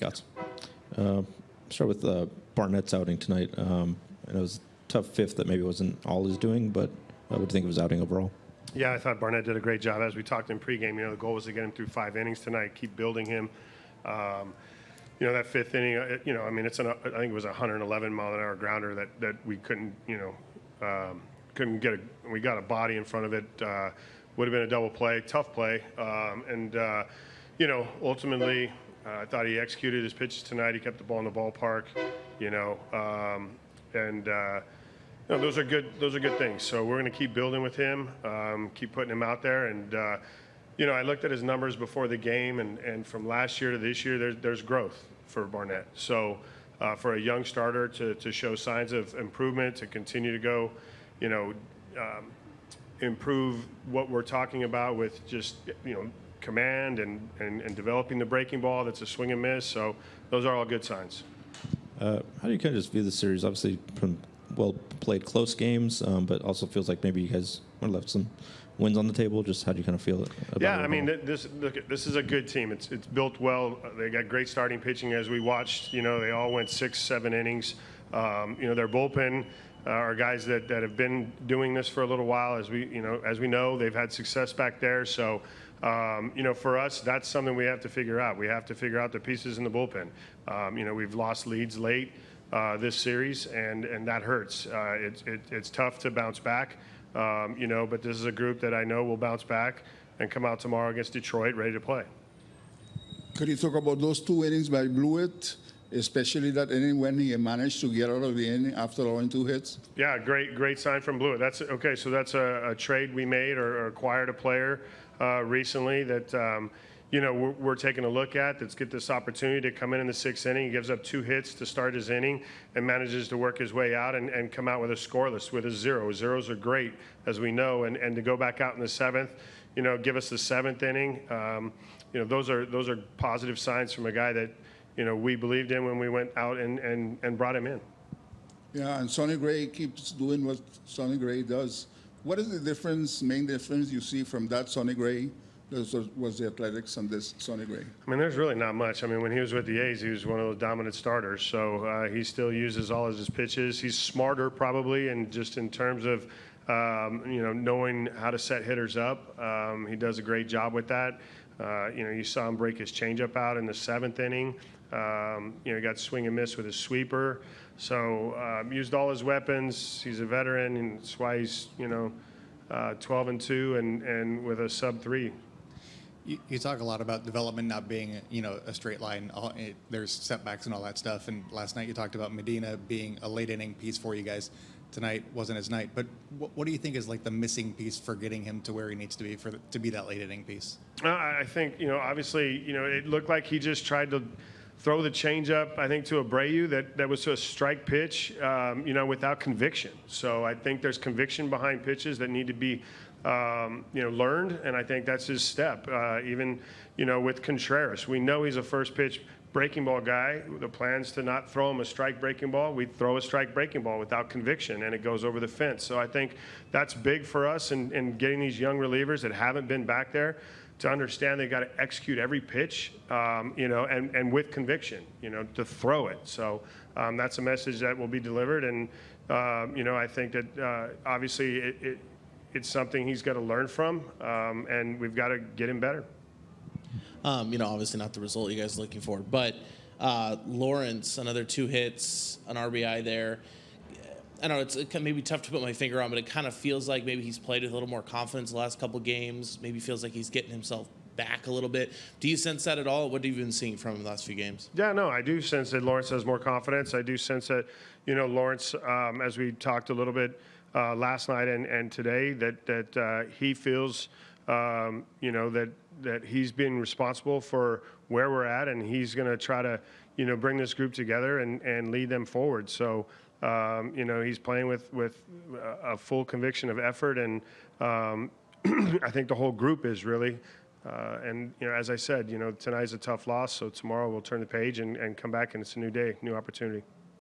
Kotsay. Start with Barnett's outing tonight. And it was a tough fifth that maybe wasn't all his doing, but I would think it was outing overall. Yeah, I thought Barnett did a great job. As we talked in pregame, the goal was to get him through 5 innings tonight, keep building him. That fifth inning, I think it was a 111-mile-an-hour grounder that we couldn't get. We got a body in front of it. Would have been a double play, tough play. Ultimately, I thought he executed his pitches tonight. He kept the ball in the ballpark, those are good. Those are good things. So we're going to keep building with him, keep putting him out there. And I looked at his numbers before the game, and from last year to this year, there's growth for Barnett. So for a young starter to show signs of improvement, to continue to go, improve what we're talking about with just command and developing the breaking ball. That's a swing and miss. So those are all good signs. How do you kind of just view the series? Obviously, from well-played close games, but also feels like maybe you guys would have left some wins on the table. Just how do you kind of feel about it? This is a good team. It's built well. They got great starting pitching. As we watched, they all went 6-7 innings. Their bullpen are guys that have been doing this for a little while. As we know, they've had success back there. So, for us, that's something we have to figure out. We have to figure out the pieces in the bullpen. We've lost leads late this series, and that hurts. It's tough to bounce back, but this is a group that I know will bounce back and come out tomorrow against Detroit ready to play. Could you talk about those 2 innings by Blewett, especially that inning when he managed to get out of the inning after allowing 2 hits? Yeah, great sign from Blewett. That's okay. So that's a trade we made or acquired a player recently that we're taking a look at. Let's get this opportunity to come in the 6th inning. He gives up 2 hits to start his inning and manages to work his way out and come out with a scoreless, with a 0. Zeros are great, as we know, and to go back out in the 7th, give us the 7th inning. Those are positive signs from a guy that we believed in when we went out and brought him in. Yeah, and Sonny Gray keeps doing what Sonny Gray does. What is the main difference you see from that Sonny Gray was the Athletics and this Sonny Gray? There's really not much. When he was with the A's, he was one of those dominant starters. So he still uses all of his pitches. He's smarter probably, and just in terms of knowing how to set hitters up. He does a great job with that. You saw him break his changeup out in the 7th inning. He got swing and miss with his sweeper. So used all his weapons. He's a veteran, and that's why he's 12-2 and with a sub-3. You talk a lot about development not being, a straight line. There's setbacks and all that stuff. And last night you talked about Medina being a late inning piece for you guys. Tonight wasn't his night. But what do you think is like the missing piece for getting him to where he needs to be to be that late inning piece? I think, obviously, it looked like he just tried to throw the changeup, I think, to Abreu that was to a strike pitch, without conviction. So I think there's conviction behind pitches that need to be learned, and I think that's his step. Even, with Contreras, we know he's a first pitch breaking ball guy. The plan's to not throw him a strike breaking ball. We throw a strike breaking ball without conviction, and it goes over the fence. So I think that's big for us in getting these young relievers that haven't been back there to understand they got to execute every pitch, and with conviction, to throw it. So that's a message that will be delivered, and I think that obviously it's something he's got to learn from, and we've got to get him better. Obviously not the result you guys are looking for, but Lawrence, another 2 hits, an RBI there. I don't know, it's maybe tough to put my finger on, but it kind of feels like maybe he's played with a little more confidence the last couple games. Maybe feels like he's getting himself back a little bit. Do you sense that at all? What have you been seeing from him the last few games? Yeah, no, I do sense that Lawrence has more confidence. I do sense that, Lawrence, as we talked a little bit last night and today, that he feels, that he's been responsible for where we're at, and he's going to try to, bring this group together and lead them forward. So, he's playing with a full conviction of effort, and I think the whole group is really. And, as I said, tonight's a tough loss, so tomorrow we'll turn the page and come back, and it's a new day, new opportunity.